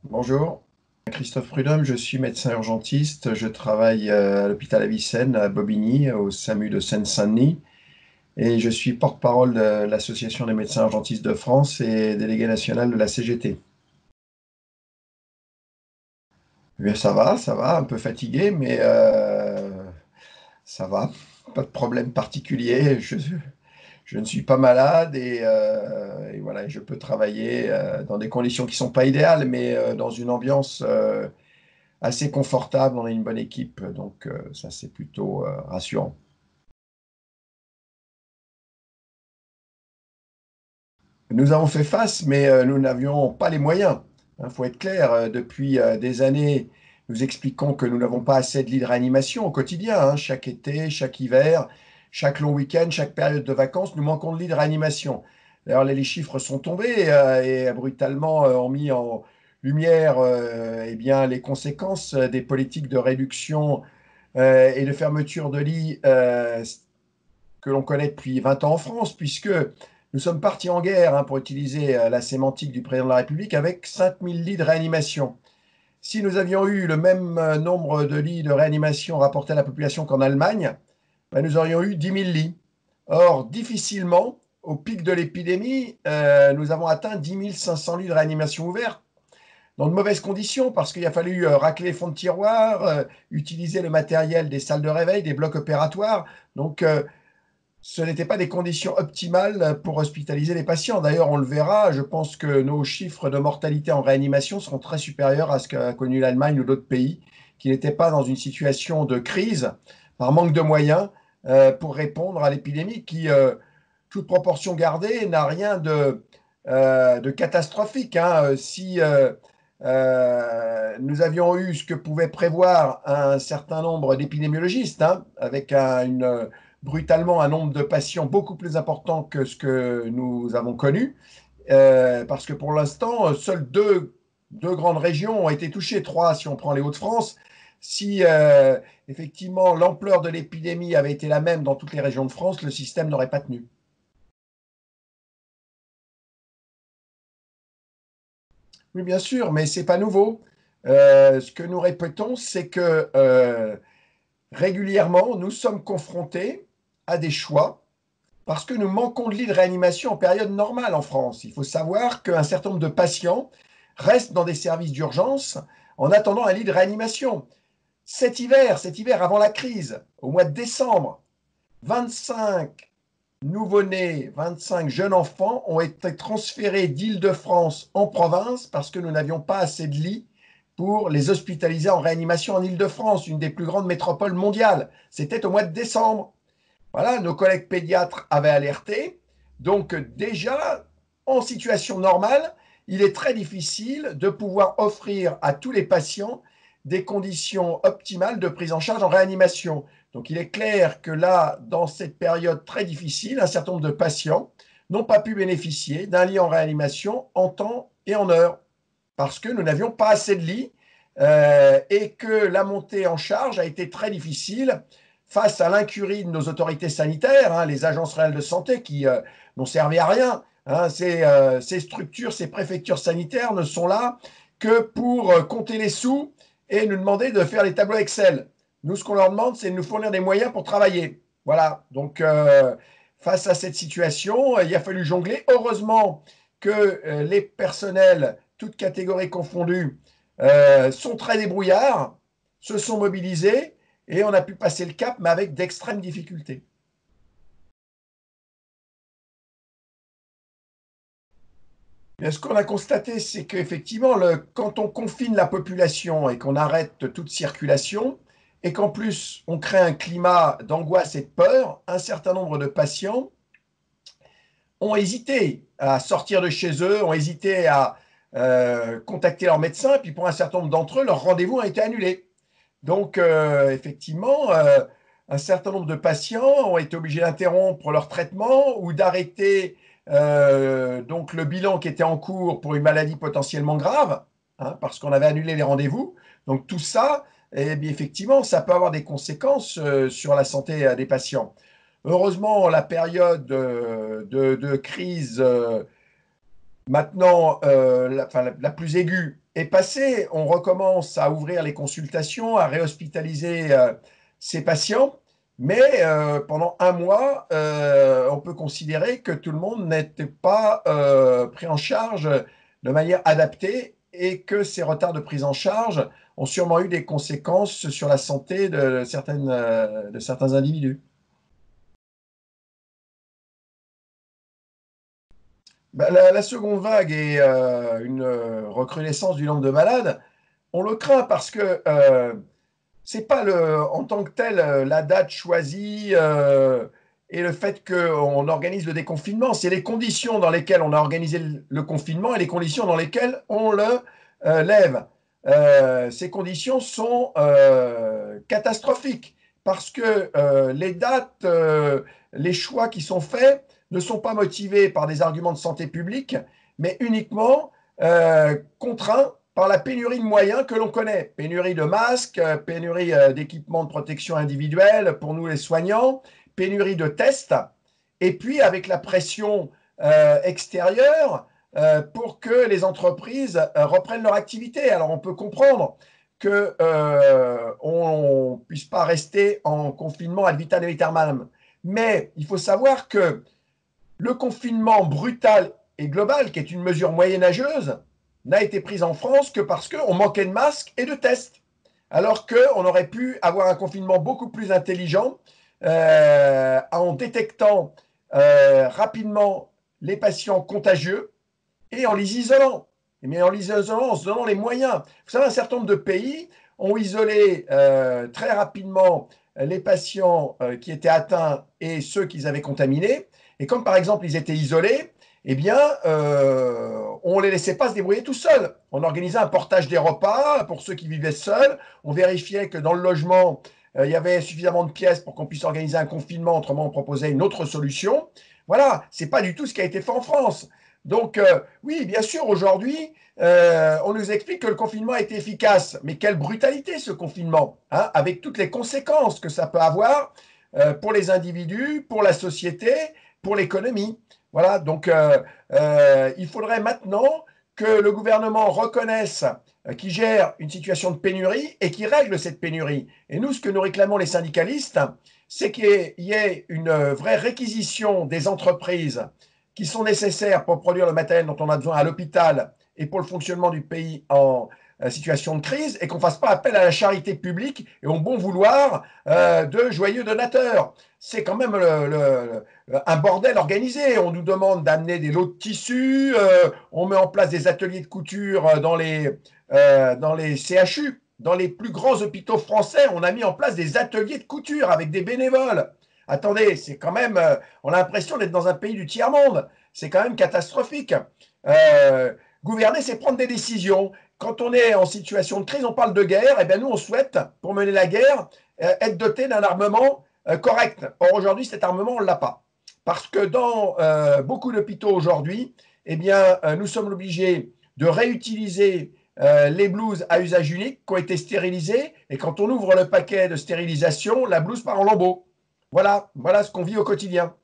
Bonjour, Christophe Prudhomme, je suis médecin urgentiste. Je travaille à l'hôpital Avicenne à Bobigny, au SAMU de Seine-Saint-Denis, et je suis porte-parole de l'Association des médecins urgentistes de France et délégué national de la CGT. Eh bien, ça va, un peu fatigué, mais ça va, pas de problème particulier. Je ne suis pas malade et voilà, je peux travailler dans des conditions qui ne sont pas idéales, mais dans une ambiance assez confortable, on a une bonne équipe, donc ça c'est plutôt rassurant. Nous avons fait face, mais nous n'avions pas les moyens. Il faut être clair, depuis des années, nous expliquons que nous n'avons pas assez de lits de réanimation au quotidien, hein. Chaque été, chaque hiver, chaque long week-end, chaque période de vacances, nous manquons de lits de réanimation. D'ailleurs, les chiffres sont tombés et brutalement ont mis en lumière eh bien, les conséquences des politiques de réduction et de fermeture de lits que l'on connaît depuis 20 ans en France, puisque nous sommes partis en guerre, hein, pour utiliser la sémantique du président de la République, avec 5000 lits de réanimation. Si nous avions eu le même nombre de lits de réanimation rapportés à la population qu'en Allemagne, ben, nous aurions eu 10 000 lits. Or, difficilement, au pic de l'épidémie, nous avons atteint 10 500 lits de réanimation ouverts, dans de mauvaises conditions, parce qu'il a fallu racler les fonds de tiroir, utiliser le matériel des salles de réveil, des blocs opératoires. Donc, ce n'étaient pas des conditions optimales pour hospitaliser les patients. D'ailleurs, on le verra, je pense que nos chiffres de mortalité en réanimation seront très supérieurs à ce qu'a connu l'Allemagne ou d'autres pays qui n'étaient pas dans une situation de crise par manque de moyens pour répondre à l'épidémie qui, toute proportion gardée, n'a rien de catastrophique, hein. Si nous avions eu ce que pouvaient prévoir un certain nombre d'épidémiologistes, hein, avec brutalement un nombre de patients beaucoup plus important que ce que nous avons connu, parce que pour l'instant, seules deux grandes régions ont été touchées, trois si on prend les Hauts-de-France. Si effectivement l'ampleur de l'épidémie avait été la même dans toutes les régions de France, le système n'aurait pas tenu. Oui, bien sûr, mais c'est pas nouveau. Ce que nous répétons, c'est que régulièrement, nous sommes confrontés à des choix parce que nous manquons de lits de réanimation en période normale en France. Il faut savoir qu'un certain nombre de patients restent dans des services d'urgence en attendant un lit de réanimation. Cet hiver avant la crise, au mois de décembre, 25 nouveau-nés, 25 jeunes enfants ont été transférés d'Île-de-France en province parce que nous n'avions pas assez de lits pour les hospitaliser en réanimation en Île-de-France, une des plus grandes métropoles mondiales. C'était au mois de décembre. Voilà, nos collègues pédiatres avaient alerté. Donc déjà, en situation normale, il est très difficile de pouvoir offrir à tous les patients des conditions optimales de prise en charge en réanimation. Donc il est clair que là, dans cette période très difficile, un certain nombre de patients n'ont pas pu bénéficier d'un lit en réanimation en temps et en heure, parce que nous n'avions pas assez de lits et que la montée en charge a été très difficile face à l'incurie de nos autorités sanitaires, hein, les agences réelles de santé qui n'ont servi à rien. Hein, ces structures, ces préfectures sanitaires ne sont là que pour compter les sous et nous demander de faire les tableaux Excel. Nous, ce qu'on leur demande, c'est de nous fournir des moyens pour travailler. Voilà, donc face à cette situation, il a fallu jongler. Heureusement que les personnels, toutes catégories confondues, sont très débrouillards, se sont mobilisés et on a pu passer le cap, mais avec d'extrêmes difficultés. Et ce qu'on a constaté, c'est qu'effectivement, quand on confine la population et qu'on arrête toute circulation, et qu'en plus on crée un climat d'angoisse et de peur, un certain nombre de patients ont hésité à sortir de chez eux, ont hésité à contacter leur médecin, et puis pour un certain nombre d'entre eux, leur rendez-vous a été annulé. Donc, effectivement, un certain nombre de patients ont été obligés d'interrompre leur traitement ou d'arrêter donc le bilan qui était en cours pour une maladie potentiellement grave, hein, parce qu'on avait annulé les rendez-vous. Donc, tout ça, eh bien, effectivement, ça peut avoir des conséquences sur la santé des patients. Heureusement, la période de crise maintenant, la plus aiguë, est passé. On recommence à ouvrir les consultations, à réhospitaliser ces patients. Mais pendant un mois, on peut considérer que tout le monde n'était pas pris en charge de manière adaptée et que ces retards de prise en charge ont sûrement eu des conséquences sur la santé de certains individus. Ben, la seconde vague et une recrudescence du nombre de malades, on le craint parce que c'est pas en tant que tel la date choisie et le fait qu'on organise le déconfinement, c'est les conditions dans lesquelles on a organisé le confinement et les conditions dans lesquelles on le lève. Ces conditions sont catastrophiques parce que les dates, les choix qui sont faits ne sont pas motivés par des arguments de santé publique, mais uniquement contraints par la pénurie de moyens que l'on connaît. Pénurie de masques, pénurie d'équipements de protection individuelle pour nous les soignants, pénurie de tests, et puis avec la pression extérieure pour que les entreprises reprennent leur activité. Alors on peut comprendre qu'on ne puisse pas rester en confinement ad vitam aeternam, mais il faut savoir que le confinement brutal et global, qui est une mesure moyenâgeuse, n'a été prise en France que parce qu'on manquait de masques et de tests. Alors qu'on aurait pu avoir un confinement beaucoup plus intelligent en détectant rapidement les patients contagieux et en les isolant. Mais en les isolant, en se donnant les moyens. Vous savez, un certain nombre de pays ont isolé très rapidement les patients qui étaient atteints et ceux qu'ils avaient contaminés. Et comme par exemple ils étaient isolés, eh bien, on ne les laissait pas se débrouiller tout seuls. On organisait un portage des repas pour ceux qui vivaient seuls. On vérifiait que dans le logement, il y avait suffisamment de pièces pour qu'on puisse organiser un confinement. Autrement, on proposait une autre solution. Voilà, ce n'est pas du tout ce qui a été fait en France. Donc, oui, bien sûr, aujourd'hui, on nous explique que le confinement a été efficace. Mais quelle brutalité ce confinement, hein, avec toutes les conséquences que ça peut avoir pour les individus, pour la société, pour l'économie. Voilà, donc il faudrait maintenant que le gouvernement reconnaisse qu'il gère une situation de pénurie et qu'il règle cette pénurie. Et nous, ce que nous réclamons les syndicalistes, c'est qu'il y ait une vraie réquisition des entreprises qui sont nécessaires pour produire le matériel dont on a besoin à l'hôpital et pour le fonctionnement du pays en situation de crise, et qu'on ne fasse pas appel à la charité publique et au bon vouloir de joyeux donateurs. C'est quand même un bordel organisé. On nous demande d'amener des lots de tissus, on met en place des ateliers de couture dans les CHU. Dans les plus grands hôpitaux français, on a mis en place des ateliers de couture avec des bénévoles. Attendez, c'est quand même, on a l'impression d'être dans un pays du tiers-monde. C'est quand même catastrophique. Gouverner, c'est prendre des décisions. Quand on est en situation de crise, on parle de guerre. Et bien nous, on souhaite, pour mener la guerre, être doté d'un armement correct. Or, aujourd'hui, cet armement, on ne l'a pas. Parce que dans beaucoup d'hôpitaux aujourd'hui, eh bien, nous sommes obligés de réutiliser les blouses à usage unique qui ont été stérilisées. Et quand on ouvre le paquet de stérilisation, la blouse part en lambeaux. Voilà, voilà ce qu'on vit au quotidien.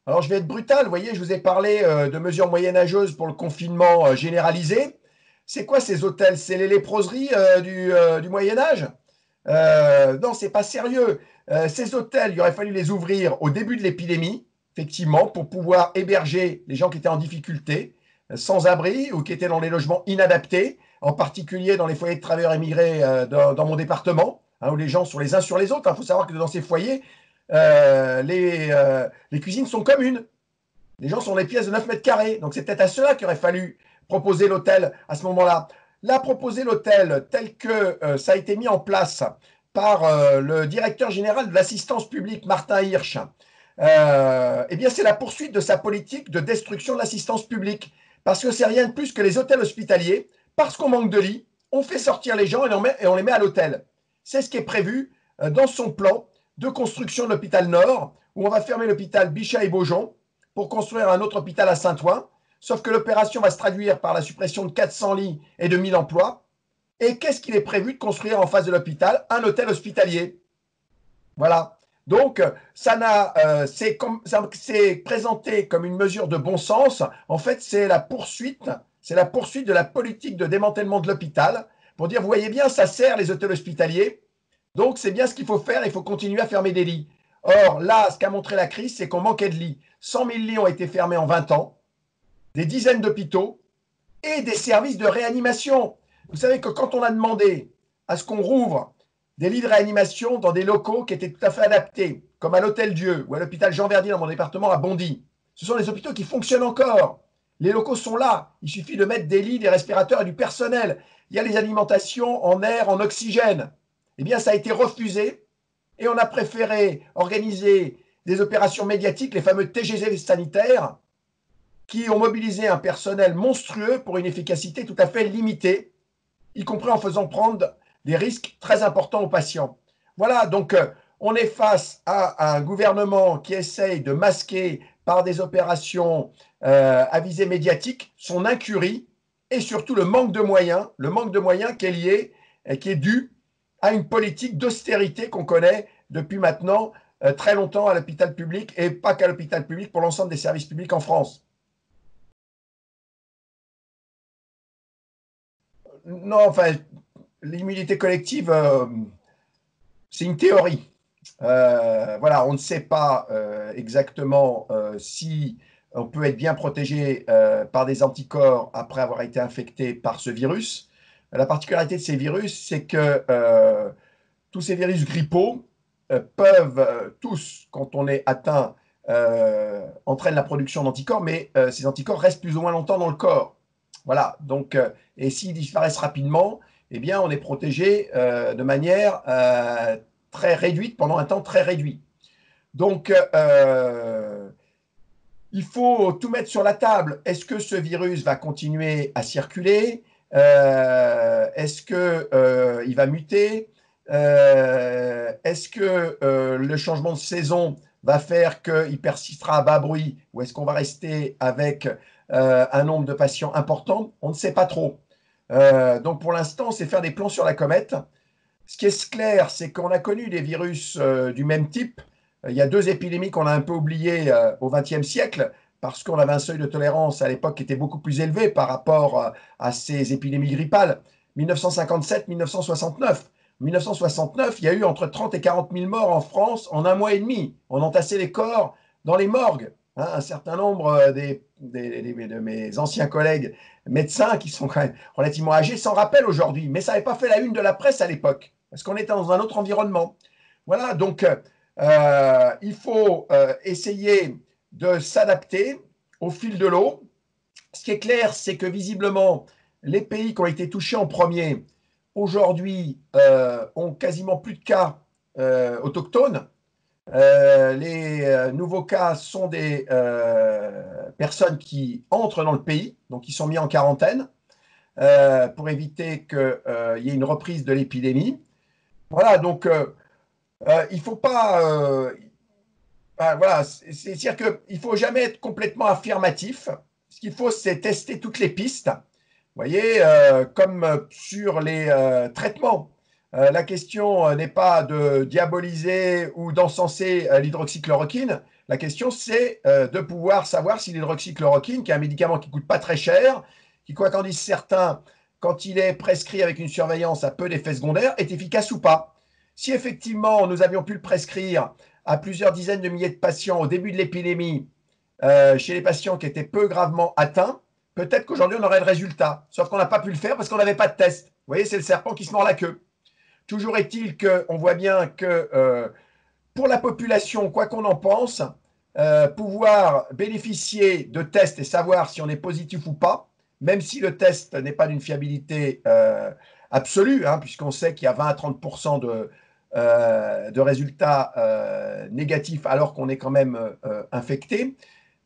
Alors, je vais être brutal. Vous voyez, je vous ai parlé de mesures moyenâgeuses pour le confinement généralisé. C'est quoi ces hôtels? C'est les léproseries du Moyen Âge? Non, c'est pas sérieux. Ces hôtels, il aurait fallu les ouvrir au début de l'épidémie, effectivement, pour pouvoir héberger les gens qui étaient en difficulté, sans abri ou qui étaient dans les logements inadaptés, en particulier dans les foyers de travailleurs émigrés dans mon département, hein, où les gens sont les uns sur les autres. Il faut savoir que dans ces foyers, les cuisines sont communes. Les gens sont dans des pièces de 9 mètres carrés. Donc c'est peut-être à cela qu'il aurait fallu proposer l'hôtel à ce moment-là. Là, proposer l'hôtel tel que ça a été mis en place par le directeur général de l'assistance publique, Martin Hirsch, eh bien, c'est la poursuite de sa politique de destruction de l'assistance publique. Parce que c'est rien de plus que les hôtels hospitaliers, parce qu'on manque de lits, on fait sortir les gens et on les met à l'hôtel. C'est ce qui est prévu dans son plan de construction de l'hôpital Nord, où on va fermer l'hôpital Bichat et Beaujon pour construire un autre hôpital à Saint-Ouen. Sauf que l'opération va se traduire par la suppression de 400 lits et de 1000 emplois. Et qu'est-ce qu'il est prévu de construire en face de l'hôpital? Un hôtel hospitalier. Voilà. Donc, c'est présenté comme une mesure de bon sens. En fait, c'est la poursuite de la politique de démantèlement de l'hôpital pour dire, vous voyez bien, ça sert les hôtels hospitaliers, donc c'est bien ce qu'il faut faire, il faut continuer à fermer des lits. Or, là, ce qu'a montré la crise, c'est qu'on manquait de lits. 100 000 lits ont été fermés en 20 ans, des dizaines d'hôpitaux et des services de réanimation. Vous savez que quand on a demandé à ce qu'on rouvre des lits de réanimation dans des locaux qui étaient tout à fait adaptés, comme à l'Hôtel Dieu ou à l'hôpital Jean Verdier dans mon département à Bondy, ce sont des hôpitaux qui fonctionnent encore. Les locaux sont là. Il suffit de mettre des lits, des respirateurs et du personnel. Il y a les alimentations en air, en oxygène. Eh bien, ça a été refusé et on a préféré organiser des opérations médiatiques, les fameux TGV sanitaires, qui ont mobilisé un personnel monstrueux pour une efficacité tout à fait limitée, y compris en faisant prendre des risques très importants aux patients. Voilà, donc on est face à un gouvernement qui essaye de masquer par des opérations à visée médiatique son incurie et surtout le manque de moyens qui est lié, qui est dû à une politique d'austérité qu'on connaît depuis maintenant très longtemps à l'hôpital public et pas qu'à l'hôpital public, pour l'ensemble des services publics en France. Non, enfin, l'immunité collective, c'est une théorie. Voilà, on ne sait pas exactement si on peut être bien protégé par des anticorps après avoir été infecté par ce virus. La particularité de ces virus, c'est que tous ces virus grippaux peuvent tous, quand on est atteint, entraînent la production d'anticorps, mais ces anticorps restent plus ou moins longtemps dans le corps. Voilà, donc, et s'ils disparaissent rapidement, eh bien, on est protégé de manière très réduite, pendant un temps très réduit. Donc, il faut tout mettre sur la table. Est-ce que ce virus va continuer à circuler? Est-ce qu'il va muter? Est-ce que le changement de saison va faire qu'il persistera à bas bruit? Ou est-ce qu'on va rester avec un nombre de patients important? On ne sait pas trop. Donc pour l'instant, c'est faire des plans sur la comète. Ce qui est clair, c'est qu'on a connu des virus du même type. Il y a deux épidémies qu'on a un peu oubliées au XXe siècle, parce qu'on avait un seuil de tolérance à l'époque qui était beaucoup plus élevé par rapport à ces épidémies grippales. 1957-1969. 1969, il y a eu entre 30 et 40 000 morts en France en un mois et demi. On entassait les corps dans les morgues. Hein, un certain nombre de mes anciens collègues médecins, qui sont quand même relativement âgés, s'en rappellent aujourd'hui. Mais ça n'avait pas fait la une de la presse à l'époque, parce qu'on était dans un autre environnement. Voilà, donc il faut essayer de s'adapter au fil de l'eau. Ce qui est clair, c'est que visiblement, les pays qui ont été touchés en premier, aujourd'hui, ont quasiment plus de cas autochtones. Les nouveaux cas sont des personnes qui entrent dans le pays, donc qui sont mis en quarantaine pour éviter qu'il y ait une reprise de l'épidémie. Voilà, donc il ne faut pas... voilà, c'est-à-dire qu'il ne faut jamais être complètement affirmatif. Ce qu'il faut, c'est tester toutes les pistes. Vous voyez, comme sur les traitements. La question n'est pas de diaboliser ou d'encenser l'hydroxychloroquine. La question, c'est de pouvoir savoir si l'hydroxychloroquine, qui est un médicament qui ne coûte pas très cher, qui, quoi qu'en disent certains, quand il est prescrit avec une surveillance à peu d'effets secondaires, est efficace ou pas. Si effectivement nous avions pu le prescrire à plusieurs dizaines de milliers de patients au début de l'épidémie, chez les patients qui étaient peu gravement atteints, peut-être qu'aujourd'hui on aurait le résultat. Sauf qu'on n'a pas pu le faire parce qu'on n'avait pas de test. Vous voyez, c'est le serpent qui se mord la queue. Toujours est-il qu'on voit bien que pour la population, quoi qu'on en pense, pouvoir bénéficier de tests et savoir si on est positif ou pas, même si le test n'est pas d'une fiabilité absolue, hein, puisqu'on sait qu'il y a 20 à 30% de résultats négatifs alors qu'on est quand même infecté.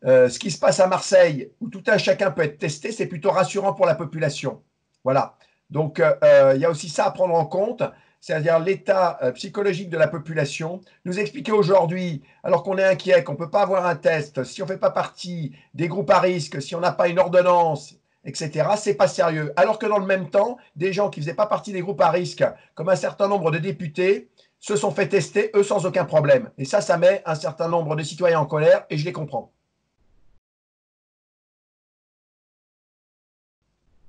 Ce qui se passe à Marseille, où tout un chacun peut être testé, c'est plutôt rassurant pour la population. Voilà. Donc, il y a aussi ça à prendre en compte, c'est-à-dire l'état psychologique de la population. Nous expliquer aujourd'hui, alors qu'on est inquiet, qu'on ne peut pas avoir un test, si on ne fait pas partie des groupes à risque, si on n'a pas une ordonnance, etc., c'est pas sérieux. Alors que dans le même temps, des gens qui ne faisaient pas partie des groupes à risque, comme un certain nombre de députés, se sont fait tester, eux, sans aucun problème. Et ça met un certain nombre de citoyens en colère, et je les comprends.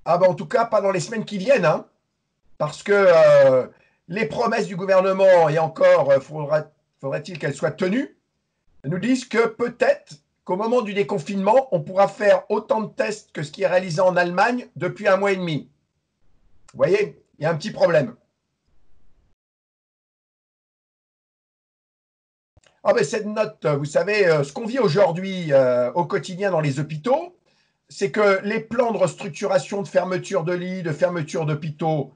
Ah ben, en tout cas, pas dans les semaines qui viennent, hein, parce que les promesses du gouvernement, et encore faudrait-il qu'elles soient tenues, nous disent que peut-être qu'au moment du déconfinement, on pourra faire autant de tests que ce qui est réalisé en Allemagne depuis 1 mois et demi. Vous voyez, il y a un petit problème. Ah ben cette note, vous savez, ce qu'on vit aujourd'hui au quotidien dans les hôpitaux, c'est que les plans de restructuration, de fermeture de lits, de fermeture d'hôpitaux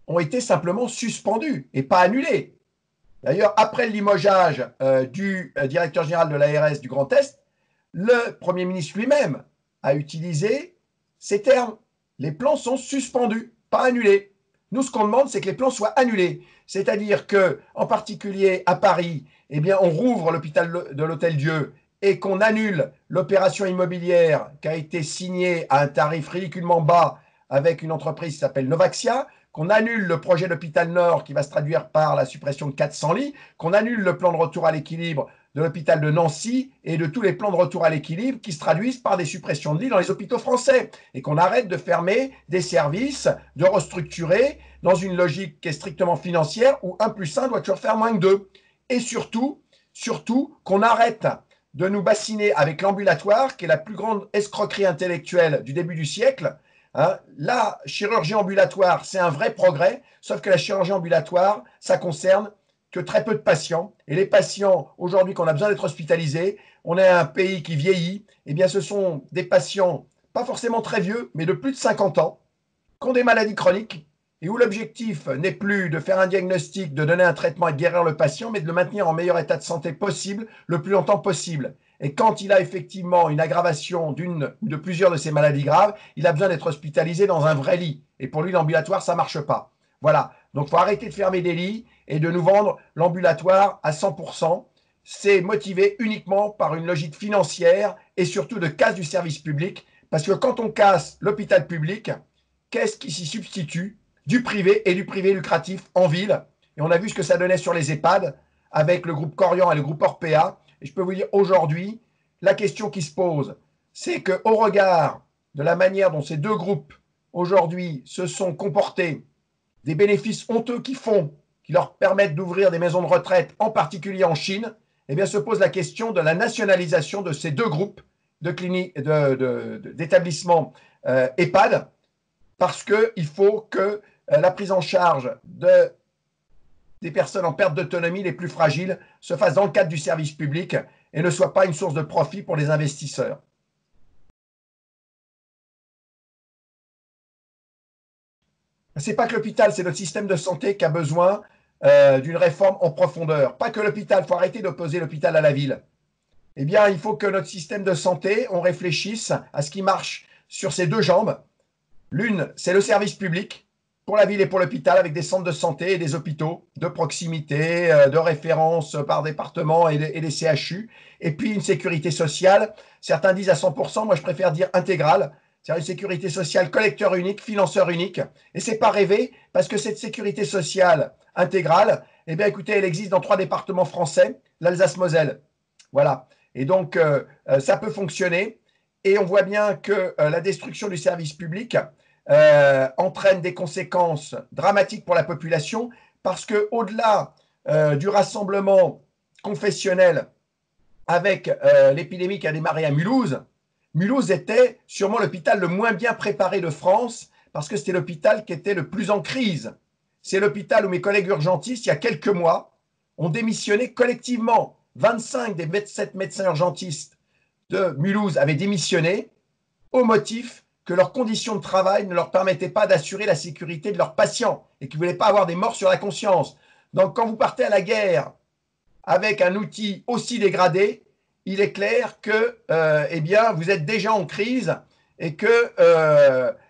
ont été simplement suspendus et pas annulés. D'ailleurs, après le limogeage du directeur général de l'ARS du Grand Est, le Premier ministre lui-même a utilisé ces termes. Les plans sont suspendus, pas annulés. Nous, ce qu'on demande, c'est que les plans soient annulés. C'est-à-dire que, en particulier à Paris, eh bien, on rouvre l'hôpital de l'Hôtel-Dieu et qu'on annule l'opération immobilière qui a été signée à un tarif ridiculement bas avec une entreprise qui s'appelle Novaxia, qu'on annule le projet d'hôpital Nord qui va se traduire par la suppression de 400 lits, qu'on annule le plan de retour à l'équilibre de l'hôpital de Nancy et de tous les plans de retour à l'équilibre qui se traduisent par des suppressions de lits dans les hôpitaux français et qu'on arrête de fermer des services, de restructurer dans une logique qui est strictement financière où 1 + 1 doit toujours faire moins que 2. Et surtout qu'on arrête de nous bassiner avec l'ambulatoire qui est la plus grande escroquerie intellectuelle du début du siècle. Hein, la chirurgie ambulatoire, c'est un vrai progrès, sauf que la chirurgie ambulatoire, ça concerne que très peu de patients. Et les patients, aujourd'hui, qu'on a besoin d'être hospitalisés, on est un pays qui vieillit, eh bien ce sont des patients, pas forcément très vieux, mais de plus de 50 ans, qui ont des maladies chroniques, et où l'objectif n'est plus de faire un diagnostic, de donner un traitement et de guérir le patient, mais de le maintenir en meilleur état de santé possible, le plus longtemps possible. Et quand il a effectivement une aggravation d'une ou de plusieurs de ces maladies graves, il a besoin d'être hospitalisé dans un vrai lit. Et pour lui, l'ambulatoire, ça ne marche pas. Voilà. Donc, il faut arrêter de fermer des lits et de nous vendre l'ambulatoire à 100%. C'est motivé uniquement par une logique financière et surtout de casse du service public. Parce que quand on casse l'hôpital public, qu'est-ce qui s'y substitue? Du privé et du privé lucratif en ville. Et on a vu ce que ça donnait sur les EHPAD avec le groupe Corian et le groupe Orpea. Et je peux vous dire aujourd'hui, la question qui se pose, c'est qu'au regard de la manière dont ces deux groupes aujourd'hui se sont comportés, des bénéfices honteux qui leur permettent d'ouvrir des maisons de retraite, en particulier en Chine, eh bien se pose la question de la nationalisation de ces deux groupes d'établissements EHPAD, parce qu'il faut que la prise en charge des personnes en perte d'autonomie les plus fragiles se fasse dans le cadre du service public et ne soit pas une source de profit pour les investisseurs. Ce n'est pas que l'hôpital, c'est notre système de santé qui a besoin d'une réforme en profondeur. Pas que l'hôpital, il faut arrêter d'opposer l'hôpital à la ville. Eh bien, il faut que notre système de santé, on réfléchisse à ce qui marche sur ces deux jambes. L'une, c'est le service public pour la ville et pour l'hôpital avec des centres de santé et des hôpitaux de proximité, de référence par département et des CHU. Et puis une sécurité sociale, certains disent à 100%, moi je préfère dire intégrale. C'est-à-dire une sécurité sociale collecteur unique, financeur unique. Et c'est pas rêver, parce que cette sécurité sociale intégrale, eh bien écoutez, elle existe dans 3 départements français, l'Alsace-Moselle. Voilà. Et donc, ça peut fonctionner. Et on voit bien que la destruction du service public entraîne des conséquences dramatiques pour la population, parce qu'au-delà du rassemblement confessionnel avec l'épidémie qui a démarré à Mulhouse, Mulhouse était sûrement l'hôpital le moins bien préparé de France, parce que c'était l'hôpital qui était le plus en crise. C'est l'hôpital où mes collègues urgentistes, il y a quelques mois, ont démissionné collectivement. 25 des 27 médecins urgentistes de Mulhouse avaient démissionné au motif que leurs conditions de travail ne leur permettaient pas d'assurer la sécurité de leurs patients et qu'ils ne voulaient pas avoir des morts sur la conscience. Donc quand vous partez à la guerre avec un outil aussi dégradé, il est clair que eh bien, vous êtes déjà en crise et que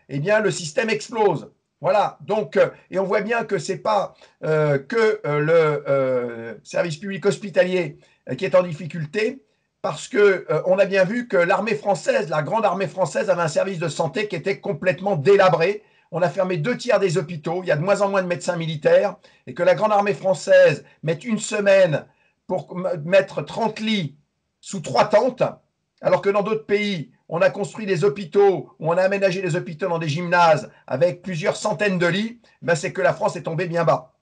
eh bien, le système explose. Voilà, donc, et on voit bien que ce n'est pas que le service public hospitalier qui est en difficulté, parce qu'on a bien vu que l'armée française, la grande armée française, avait un service de santé qui était complètement délabré. on a fermé 2 tiers des hôpitaux, il y a de moins en moins de médecins militaires, et que la grande armée française mette une semaine pour mettre 30 lits sous 3 tentes, alors que dans d'autres pays, on a construit des hôpitaux, ou on a aménagé les hôpitaux dans des gymnases avec plusieurs centaines de lits, ben c'est que la France est tombée bien bas.